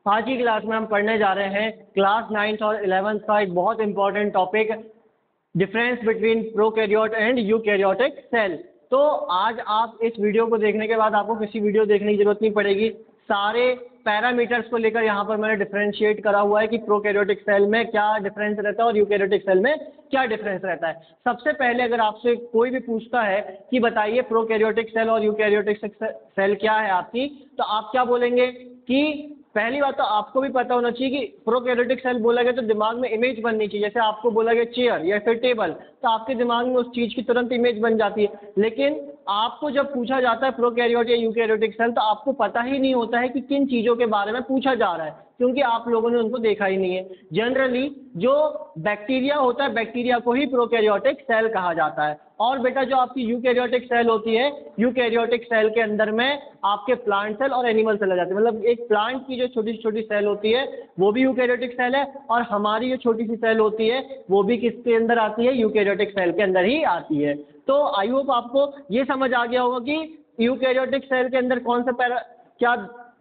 आज की क्लास में हम पढ़ने जा रहे हैं क्लास 9th और 11th का एक बहुत important topic, difference between prokaryote and eukaryotic cell. तो आज आप इस वीडियो को देखने के बाद आपको किसी वीडियो देखने की जरूरत नहीं पड़ेगी। सारे पैरामीटर्स को लेकर यहाँ पर मैंने डिफरेंशिएट करा हुआ है कि प्रोकैरियोटिक सेल में क्या डिफरेंस रहता है और यूकैरियोटिक सेल में क्या डिफरेंस रहता है। सबसे पहले अगर आपसे कोई भी पूछता है कि बताइए प्रोकैरियोटिक सेल और यूकैरियोटिक सेल क्या है आपकी, तो आप क्या बोलेंगे कि पहली बात तो आपको भी पता होना चाहिए कि प्रोकैरियोटिक सेल बोला गया तो दिमाग में इमेज बननी चाहिए। जैसे आपको बोला गया चेयर या फिर टेबल, तो आपके दिमाग में उस चीज की तुरंत इमेज बन जाती है। लेकिन आपको जब पूछा जाता है प्रोकैरियोट या यूकैरियोटिक सेल, तो आपको पता ही नहीं होता है कि किन चीजों के बारे में पूछा जा रहा है, क्योंकि आप लोगों ने उनको देखा ही नहीं है। जनरली जो बैक्टीरिया होता है, बैक्टीरिया को ही प्रोकैरियोटिक सेल कहा जाता है। और बेटा जो आपकी यूकैरियोटिक सेल होती है, यूकैरियोटिक सेल के अंदर में आपके प्लांट सेल और एनिमल सेल आ जाते हैं। मतलब एक प्लांट की जो छोटी छोटी सेल होती है वो भी यूकैरियोटिक सेल है, और हमारी जो छोटी सी सेल होती है वो भी किसके अंदर आती है, यूकैरियोटिक सेल के अंदर ही आती है। तो आई होप आपको ये समझ आ गया होगा कि यूकैरियोटिक सेल के अंदर कौन सा क्या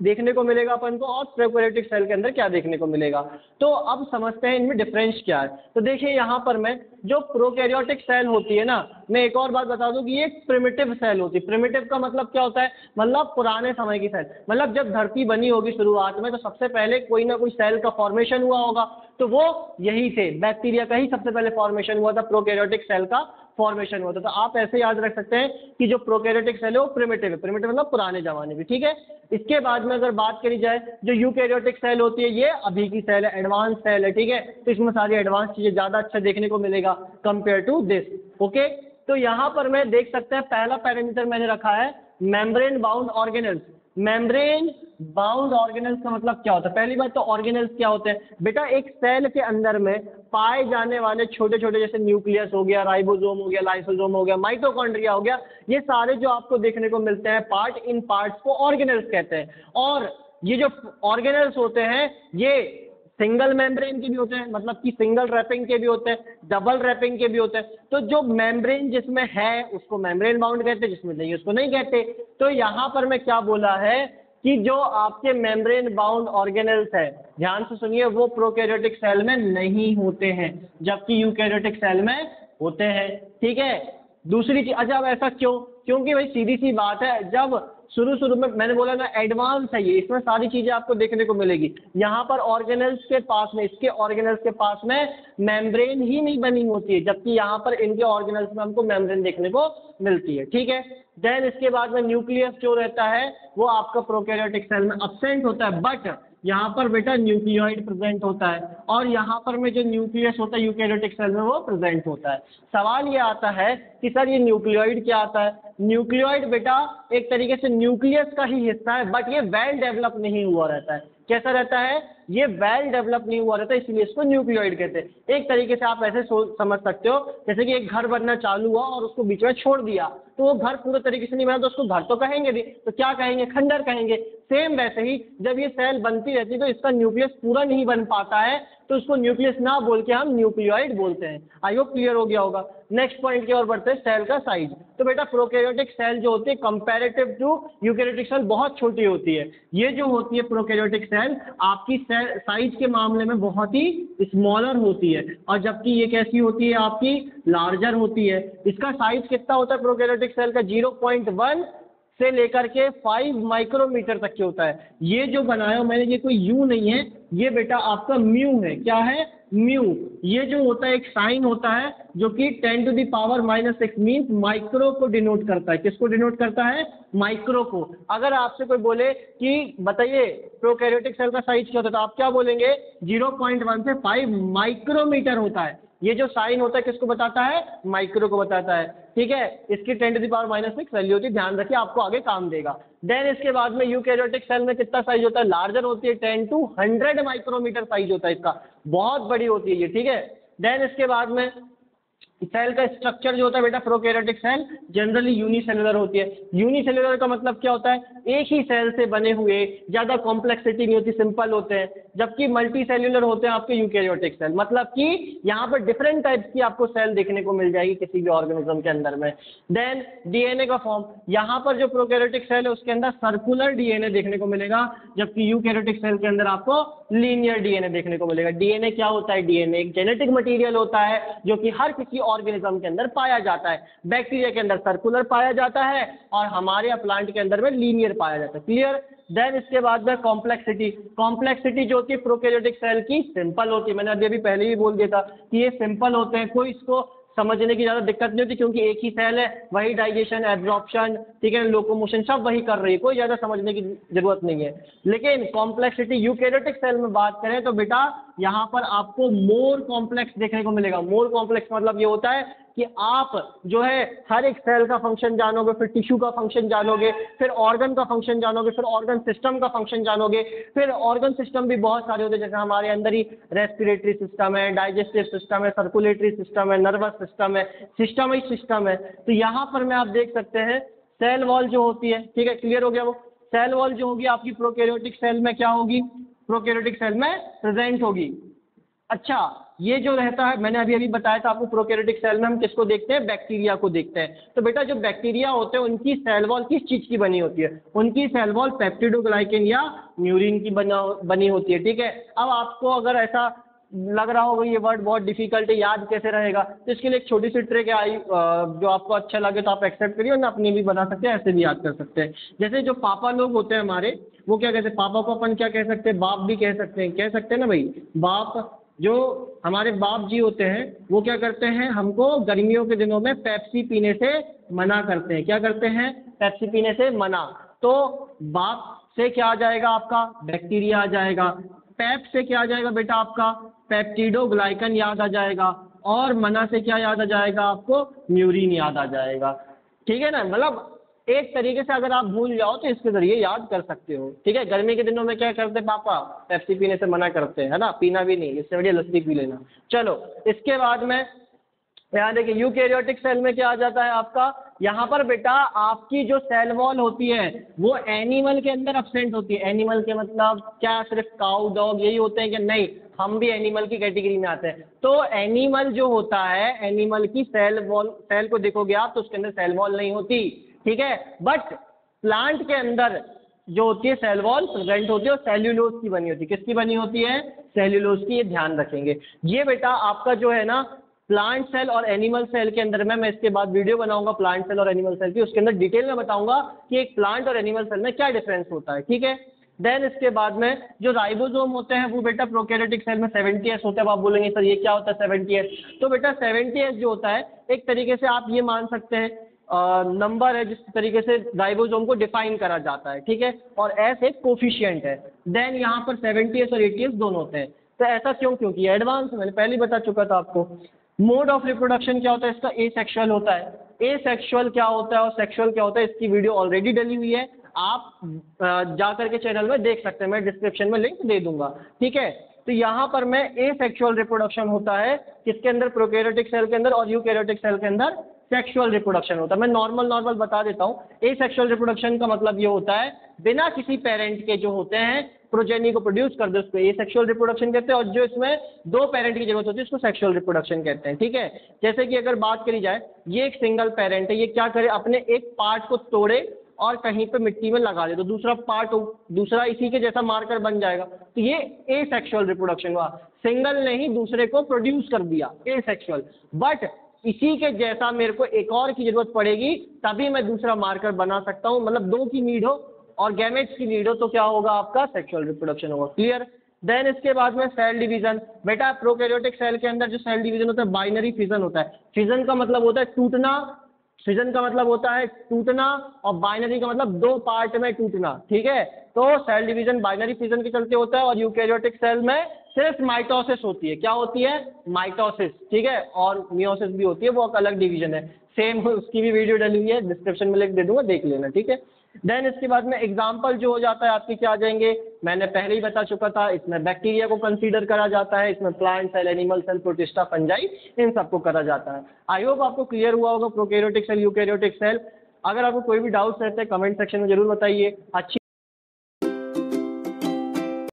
देखने को मिलेगा अपन को और प्रोकैरियोटिक सेल के अंदर क्या देखने को मिलेगा। तो अब समझते हैं इनमें डिफरेंस क्या है। तो देखिए यहाँ पर मैं जो प्रोकैरियोटिक सेल होती है ना, मैं एक और बात बता दूं कि ये एक प्रिमिटिव सेल होती है। प्रिमिटिव का मतलब क्या होता है, मतलब पुराने समय की सेल। मतलब जब धरती बनी होगी शुरुआत में, तो सबसे पहले कोई ना कोई सेल का फॉर्मेशन हुआ होगा, तो वो यही थे, बैक्टीरिया का ही सबसे पहले फॉर्मेशन हुआ था, प्रोकैरियोटिक सेल का फॉर्मेशन हुआ था। तो आप ऐसे याद रख सकते हैं कि जो प्रोकैरियोटिक सेल है वो प्रिमिटिव है। प्रिमिटिव मतलब पुराने जमाने की, ठीक है। इसके बाद में अगर बात करी जाए, जो यूकैरियोटिक सेल होती है ये अभी की सेल है, एडवांस सेल है, ठीक है। तो इसमें सारी एडवांस चीजें ज्यादा अच्छा देखने को मिलेगा कंपेयर टू दिस, ओके। तो यहाँ पर मैं देख सकते हैं पहला पैरामीटर मैंने रखा है membrane bound organelles. Membrane bound organelles का मतलब क्या होता है? पहली बात तो ऑर्गेनेल्स क्या होते हैं बेटा, एक सेल के अंदर में पाए जाने वाले छोटे छोटे, जैसे न्यूक्लियस हो गया, राइबोसोम हो गया, लाइसोसोम हो गया, माइटोकॉन्ड्रिया हो गया, ये सारे जो आपको देखने को मिलते हैं पार्ट, इन पार्ट्स को ऑर्गेनेल्स कहते हैं। और ये जो ऑर्गेनेल्स होते हैं ये सिंगल मेम्ब्रेन के भी होते हैं, मतलब कि सिंगल रैपिंग के भी होते हैं, डबल रैपिंग के भी होते हैं। तो जो मेम्ब्रेन जिसमें है उसको मेम्ब्रेन बाउंड कहते हैं, जिसमें नहीं उसको नहीं कहते। तो यहाँ पर मैं क्या बोला है कि जो आपके मेम्ब्रेन बाउंड ऑर्गेनेल्स है, ध्यान से सुनिए, वो प्रोकैरियोटिक सेल में नहीं होते हैं, जबकि यूकैरियोटिक सेल में होते हैं, ठीक है। दूसरी चीज, अच्छा अब ऐसा क्यों? क्योंकि भाई सीधी सी बात है, जब शुरू में मैंने बोला ना एडवांस है ये, इसमें सारी चीजें आपको देखने को मिलेगी। यहाँ पर ऑर्गेनेल्स के पास में, इसके ऑर्गेनेल्स के पास में मेम्ब्रेन ही नहीं बनी होती है, जबकि यहाँ पर इनके ऑर्गेनेल्स में हमको मेम्ब्रेन देखने को मिलती है, ठीक है। देन इसके बाद में न्यूक्लियस जो रहता है वो आपका प्रोकैरियोटिक सेल में अब्सेंट होता है, बट यहाँ पर बेटा न्यूक्लियोइड प्रेजेंट होता है, और यहाँ पर में जो न्यूक्लियस होता है यूकैरियोटिक सेल में वो प्रेजेंट होता है। सवाल ये आता है कि सर ये न्यूक्लियोइड क्या आता है? न्यूक्लियोइड बेटा एक तरीके से न्यूक्लियस का ही हिस्सा है, बट ये वेल डेवलप नहीं हुआ रहता है। कैसा रहता है? ये वेल डेवलप नहीं हुआ रहता है, इसलिए इसको न्यूक्लियोइड कहते हैं। एक तरीके से आप ऐसे समझ सकते हो, जैसे कि एक घर बनना चालू हुआ और उसको बीच में छोड़ दिया, तो वो घर पूरे तरीके से नहीं बना, तो उसको घर तो कहेंगे नहीं, तो क्या कहेंगे? खंडर कहेंगे। सेम वैसे ही जब ये सेल बनती रहती है तो इसका न्यूक्लियस पूरा नहीं बन पाता है, तो उसको न्यूक्लियस ना बोल के हम न्यूक्लियोइड बोलते हैं। आई होप क्लियर हो गया होगा। नेक्स्ट पॉइंट की ओर बढ़ते हैं, सेल का साइज। तो बेटा प्रोकैरियोटिक सेल जो होती है कंपैरेटिव टू यूकैरियोटिक सेल बहुत छोटी होती है। ये जो होती है प्रोकैरियोटिक सेल आपकी सेल साइज के मामले में बहुत ही स्मॉलर होती है, और जबकि ये कैसी होती है आपकी लार्जर होती है। इसका साइज कितना होता है प्रोकैरियोटिक सेल का? 0.1 से लेकर के 5 माइक्रोमीटर तक के होता है। ये जो बनाया मैंने, ये कोई यू नहीं है, ये बेटा आपका म्यू है। क्या है? म्यू। ये जो होता है एक साइन होता है जो कि 10⁻⁻⁶ मीन्स माइक्रो को डिनोट करता है। किसको डिनोट करता है? माइक्रो को। अगर आपसे कोई बोले कि बताइए प्रोकैरियोटिक सेल का साइज क्या होता है, तो आप क्या बोलेंगे? 0.1 से 5 माइक्रोमीटर होता है। ये जो साइन होता है किसको बताता है? माइक्रो को बताता है, ठीक है। इसकी 10⁻⁻⁶ वैल्यू होती है, ध्यान रखिए, आपको आगे काम देगा। देन इसके बाद में यूकैरियोटिक सेल में कितना साइज होता है? लार्जर होती है, 10 to 100 माइक्रोमीटर साइज होता है इसका, बहुत बड़ी होती है ये, ठीक है। देन इसके बाद में सेल का स्ट्रक्चर जो होता है बेटा प्रोकैरियोटिक सेल जनरली यूनिसेलुलर होती है। यूनिसेलुलर का मतलब क्या होता है? एक ही सेल से बने हुए, ज्यादा कॉम्प्लेक्सिटी नहीं होती, सिंपल होते हैं, जबकि मल्टी सेल्यूलर होते हैं आपके यूकेरियोटिक सेल। मतलब कि यहाँ पर डिफरेंट टाइप्स की आपको सेल देखने को मिल जाएगी किसी भी ऑर्गेनिज्म के अंदर में। देन डीएनए का फॉर्म, यहाँ पर जो प्रोकैरियोटिक सेल है उसके अंदर सर्कुलर डीएनए देखने को मिलेगा, जबकि यूकेरियोटिक सेल के अंदर आपको लीनियर डीएनए देखने को मिलेगा। डीएनए क्या होता है? डीएनए एक जेनेटिक मटेरियल होता है जो कि हर किसी ऑर्गेनिज्म के अंदर पाया जाता है। बैक्टीरिया के अंदर सर्कुलर पाया जाता है और हमारे प्लांट के अंदर में लीनियर पाया जाता है। क्लियर? देन इसके बाद में कॉम्प्लेक्सिटी, कॉम्प्लेक्सिटी जो होती है प्रोकैरियोटिक सेल की सिंपल होती है। मैंने अभी पहले ही बोल दिया था कि ये सिंपल होते हैं, कोई इसको समझने की ज्यादा दिक्कत नहीं होती, क्योंकि एक ही सेल है, वही डाइजेशन, एब्जॉर्प्शन, ठीक है, लोकोमोशन सब वही कर रही है, कोई ज्यादा समझने की जरूरत नहीं है। लेकिन कॉम्प्लेक्सिटी यूकेरियोटिक सेल में बात करें तो बेटा यहाँ पर आपको मोर कॉम्प्लेक्स देखने को मिलेगा। मोर कॉम्प्लेक्स मतलब ये होता है कि आप जो है हर एक सेल का फंक्शन जानोगे, फिर टिश्यू का फंक्शन जानोगे, फिर ऑर्गन का फंक्शन जानोगे, फिर ऑर्गन सिस्टम का फंक्शन जानोगे। फिर ऑर्गन सिस्टम भी बहुत सारे होते हैं, जैसे हमारे अंदर ही रेस्पिरेटरी सिस्टम है, डाइजेस्टिव सिस्टम है, सर्कुलेटरी सिस्टम है, नर्वस सिस्टम है, सिस्टमिक सिस्टम है। तो यहाँ पर में आप देख सकते हैं सेल वॉल जो होती है, ठीक है, क्लियर हो गया वो। सेल वॉल जो होगी आपकी प्रोकैरियोटिक सेल में क्या होगी? प्रोकैरियोटिक सेल में प्रेजेंट होगी। अच्छा, ये जो रहता है मैंने अभी बताया था आपको, प्रोकैरियोटिक सेल में हम किसको देखते हैं? बैक्टीरिया को देखते हैं। तो बेटा जो बैक्टीरिया होते हैं उनकी सेल वॉल किस चीज की बनी होती है? उनकी सेल वॉल पेप्टिडोग्लाइकेन या म्यूरिन की बनी होती है, ठीक है। अब आपको अगर ऐसा लग रहा होगा ये वर्ड बहुत डिफिकल्ट है, याद कैसे रहेगा, तो इसके लिए एक छोटी सी ट्रिक है, जो आपको अच्छा लगे तो आप एक्सेप्ट करिए, ना अपनी भी बना सकते हैं, ऐसे भी याद कर सकते हैं। जैसे जो पापा लोग होते हैं हमारे, वो क्या कहते हैं? पापा को अपन क्या कह सकते हैं? बाप भी कह सकते हैं ना भाई। बाप, जो हमारे बाप जी होते हैं वो क्या करते हैं? हमको गर्मियों के दिनों में पेप्सी पीने से मना करते हैं। क्या करते हैं? पेप्सी पीने से मना। तो बाप से क्या आ जाएगा आपका? बैक्टीरिया आ जाएगा। पेप से क्या आ जाएगा बेटा आपका? पेप्टिडोग्लाइकन याद आ जाएगा। और मना से क्या याद आ जाएगा आपको? म्यूरिन याद आ जाएगा। ठीक है ना? मतलब एक तरीके से अगर आप भूल जाओ तो इसके जरिए याद कर सकते हो, ठीक है। गर्मी के दिनों में क्या करते हैं पापा? पेप्सी पीने से मना करते हैं, है ना, पीना भी नहीं, इससे बढ़िया लस्सी पी लेना। चलो इसके बाद में यहाँ देखिए यूकेरियोटिक सेल में क्या आ जाता है आपका? यहाँ पर बेटा आपकी जो सेल वॉल होती है वो एनिमल के अंदर एब्सेंट होती है। एनिमल के मतलब क्या सिर्फ काऊ डॉग यही होते हैं कि नहीं? हम भी एनिमल की कैटेगरी में आते हैं। तो एनिमल जो होता है, एनिमल की सेल वॉल, सेल को देखोगे आप तो उसके अंदर सेल वॉल नहीं होती, ठीक है। बट प्लांट के अंदर जो होती है सेल वॉल प्रेजेंट होती है और सेल्यूलोज की बनी होती है। किसकी बनी होती है? सेल्यूलोज की। ये ध्यान रखेंगे। ये बेटा आपका जो है ना प्लांट सेल और एनिमल सेल के अंदर में, मैं इसके बाद वीडियो बनाऊंगा प्लांट सेल और एनिमल सेल की, उसके अंदर डिटेल में बताऊंगा कि एक प्लांट और एनिमल सेल में क्या डिफरेंस होता है, ठीक है। देन इसके बाद में जो राइबोसोम होते हैं वो बेटा प्रोकैरियोटिक सेल में 70S होते हैं। आप बोलेंगे सर ये क्या होता है 70S? तो बेटा 70S जो होता है एक तरीके से आप ये मान सकते हैं नंबर है जिस तरीके से राइबोसोम को डिफाइन करा जाता है, ठीक है। और एस एक कोफिशिएंट है। देन यहाँ पर 70S और 80S दोनों होते हैं। तो ऐसा क्यों? क्योंकि एडवांस, मैंने पहले ही बता चुका था आपको। मोड ऑफ रिप्रोडक्शन क्या होता है इसका? एसेक्सुअल होता है। एसेक्सुअल क्या होता है और सेक्सुअल क्या होता है इसकी वीडियो ऑलरेडी डली हुई है, आप जा करके चैनल में देख सकते हैं, मैं डिस्क्रिप्शन में लिंक दे दूंगा, ठीक है। तो यहाँ पर मैं एसेक्सुअल रिप्रोडक्शन होता है किसके अंदर? प्रोकैरियोटिक सेल के अंदर। और यूकैरियोटिक सेल के अंदर सेक्सुअल रिप्रोडक्शन होता है। मैं नॉर्मल बता देता हूँ। एसेक्सुअल रिप्रोडक्शन का मतलब ये होता है बिना किसी पेरेंट के जो होते हैं प्रोजेनी को प्रोड्यूस कर दे, उसको एसेक्सुअल रिप्रोडक्शन कहते हैं। और जो इसमें दो पेरेंट की जरूरत होती है उसको सेक्सुअल रिप्रोडक्शन कहते हैं, ठीक है। जैसे कि अगर बात करी जाए, ये एक सिंगल पेरेंट है, ये क्या करे? अपने एक पार्ट को तोड़े और कहीं पे मिट्टी में लगा दे तो दूसरा पार्ट, दूसरा इसी के जैसा मार्कर बन जाएगा। तो ये एसेक्सुअल रिप्रोडक्शन हुआ। सिंगल ने ही दूसरे को प्रोड्यूस कर दिया, एसेक्सुअल। बट इसी के जैसा मेरे को एक और की जरूरत पड़ेगी तभी मैं दूसरा मार्कर बना सकता हूँ। मतलब दो की नीड हो और गैमेट्स की नीड हो तो क्या होगा? आपका सेक्सुअल रिप्रोडक्शन होगा। क्लियर? देन इसके बाद में सेल डिवीजन। बेटा प्रोकैरियोटिक सेल के अंदर जो सेल डिवीजन होता है बाइनरी फिजन होता है। फिजन का मतलब होता है टूटना, फिजन का मतलब होता है टूटना, और बाइनरी का मतलब दो पार्ट में टूटना, ठीक है। तो सेल डिवीजन बाइनरी फिजन के चलते होता है। और यूकैरियोटिक सेल में सिर्फ माइटोसिस होती है। क्या होती है? माइटोसिस, ठीक है। और मियोसिस भी होती है, वो अलग डिवीजन है। सेम उसकी भी वीडियो डली हुई है, डिस्क्रिप्शन में लिंक दे दूंगा, देख लेना, ठीक है। देन इसके बाद में एग्जाम्पल जो हो जाता है आपके क्या आ जाएंगे? मैंने पहले ही बता चुका था, इसमें बैक्टीरिया को कंसीडर करा जाता है, इसमें plant cell, animal cell, protista, fungi, इन सबको करा जाता है। आई होप आपको क्लियर हुआ होगा प्रोकैरियोटिक सेल, यूकैरियोटिक सेल। अगर आपको कोई भी डाउट्स रहते हैं कमेंट सेक्शन में जरूर बताइए। अच्छी